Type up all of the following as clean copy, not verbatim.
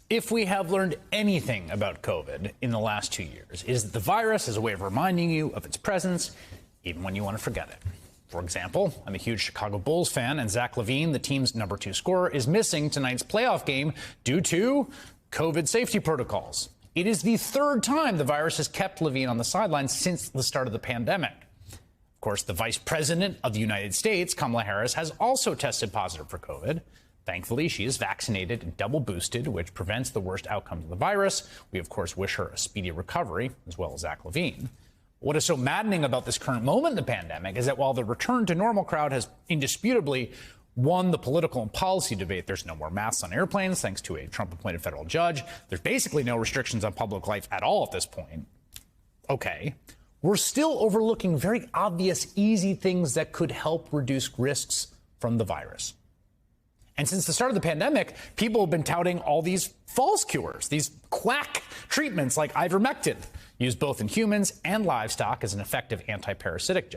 If we have learned anything about COVID in the last 2 years, it is that the virus is a way of reminding you of its presence, even when you want to forget it. For example, I'm a huge Chicago Bulls fan, and Zach LaVine, the team's number 2 scorer, is missing tonight's playoff game due to COVID safety protocols. It is the 3rd time the virus has kept LaVine on the sidelines since the start of the pandemic. Of course, the Vice President of the United States, Kamala Harris, has also tested positive for COVID. Thankfully, she is vaccinated and double boosted, which prevents the worst outcomes of the virus. We, of course, wish her a speedy recovery, as well as Zach LaVine. What is so maddening about this current moment in the pandemic is that while the return to normal crowd has indisputably won the political and policy debate, there's no more masks on airplanes, thanks to a Trump-appointed federal judge. There's basically no restrictions on public life at all at this point. Okay. We're still overlooking very obvious, easy things that could help reduce risks from the virus. And since the start of the pandemic, people have been touting all these false cures, these quack treatments like ivermectin, used both in humans and livestock as an effective anti-parasitic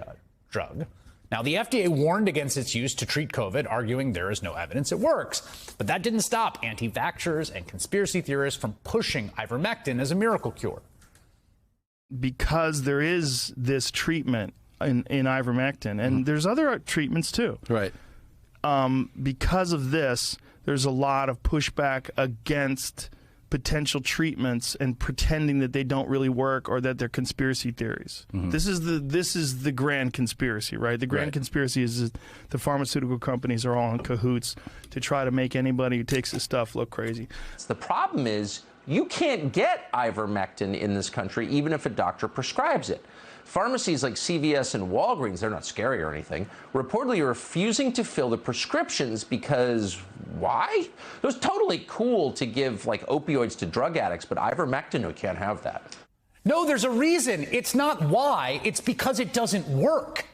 drug. Now, the FDA warned against its use to treat COVID, arguing there is no evidence it works. But that didn't stop anti-vaxxers and conspiracy theorists from pushing ivermectin as a miracle cure. Because there is this treatment in ivermectin, and there's other treatments too. Right. Because of this, there's a lot of pushback against potential treatments and pretending that they don't really work or that they're conspiracy theories. This is the grand conspiracy, right? The grand conspiracy is the pharmaceutical companies are all in cahoots to try to make anybody who takes this stuff look crazy. The problem is you can't get ivermectin in this country even if a doctor prescribes it. Pharmacies like CVS and Walgreens, they're not scary or anything, reportedly are refusing to fill the prescriptions because why? It was totally cool to give like opioids to drug addicts, but ivermectin, we can't have that. No, there's a reason. It's not why, it's because it doesn't work.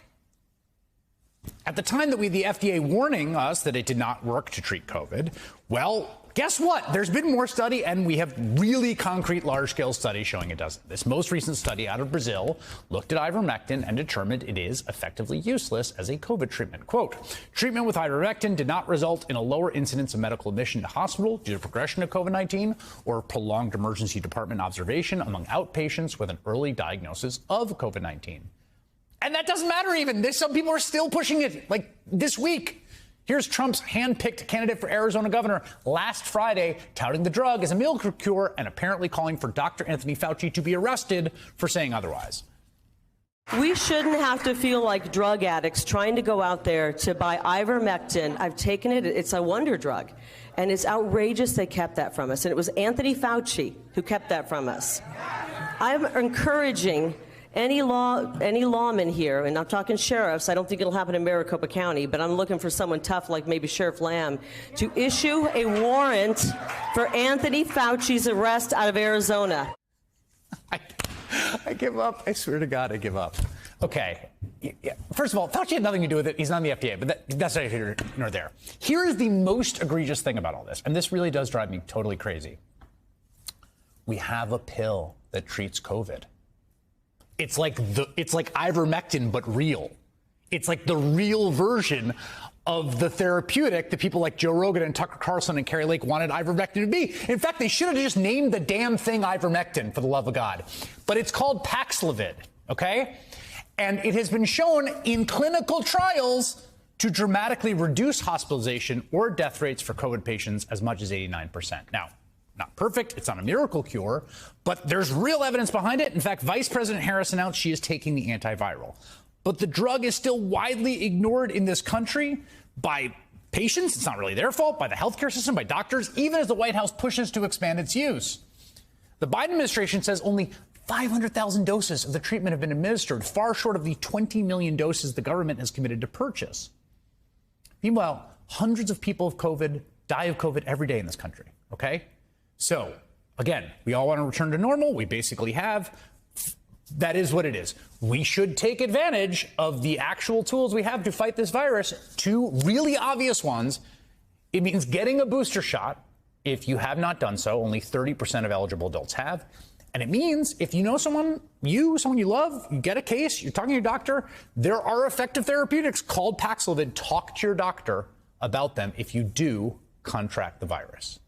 At the time that the FDA warning us that it did not work to treat COVID, well, guess what? There's been more study, and we have really concrete large-scale studies showing it doesn't. This most recent study out of Brazil looked at ivermectin and determined it is effectively useless as a COVID treatment. Quote, treatment with ivermectin did not result in a lower incidence of medical admission to hospital due to progression of COVID-19 or prolonged emergency department observation among outpatients with an early diagnosis of COVID-19. And that doesn't matter even. Some people are still pushing it, like this week. Here's Trump's hand-picked candidate for Arizona governor last Friday, touting the drug as a miracle cure and apparently calling for Dr. Anthony Fauci to be arrested for saying otherwise. We shouldn't have to feel like drug addicts trying to go out there to buy ivermectin. I've taken it. It's a wonder drug. And it's outrageous they kept that from us. And it was Anthony Fauci who kept that from us. I'm encouraging any lawman here, and I'm talking sheriffs, I don't think it'll happen in Maricopa County, but I'm looking for someone tough like maybe Sheriff Lamb to issue a warrant for Anthony Fauci's arrest out of Arizona. I give up. I swear to God, I give up. Okay. First of all, Fauci had nothing to do with it. He's not in the FDA, but that's neither here nor there. Here is the most egregious thing about all this, and this really does drive me totally crazy. We have a pill that treats COVID. It's like ivermectin, but real. It's like the real version of the therapeutic that people like Joe Rogan and Tucker Carlson and Kari Lake wanted ivermectin to be. In fact, they should have just named the damn thing ivermectin, for the love of God. But it's called Paxlovid, okay? And it has been shown in clinical trials to dramatically reduce hospitalization or death rates for COVID patients as much as 89%. Now, not perfect, it's not a miracle cure, but there's real evidence behind it. In fact, Vice President Harris announced she is taking the antiviral. But the drug is still widely ignored in this country by patients. It's not really their fault, by the healthcare system, by doctors, even as the White House pushes to expand its use. The Biden administration says only 500,000 doses of the treatment have been administered, far short of the 20 million doses the government has committed to purchase. Meanwhile, hundreds of people of COVID die of COVID every day in this country, okay? So, again, we all want to return to normal. We basically have. That is what it is. We should take advantage of the actual tools we have to fight this virus. Two really obvious ones. It means getting a booster shot. If you have not done so, only 30% of eligible adults have. And it means if you know someone you love, you get a case, you're talking to your doctor, there are effective therapeutics called Paxlovid. Talk to your doctor about them if you do contract the virus.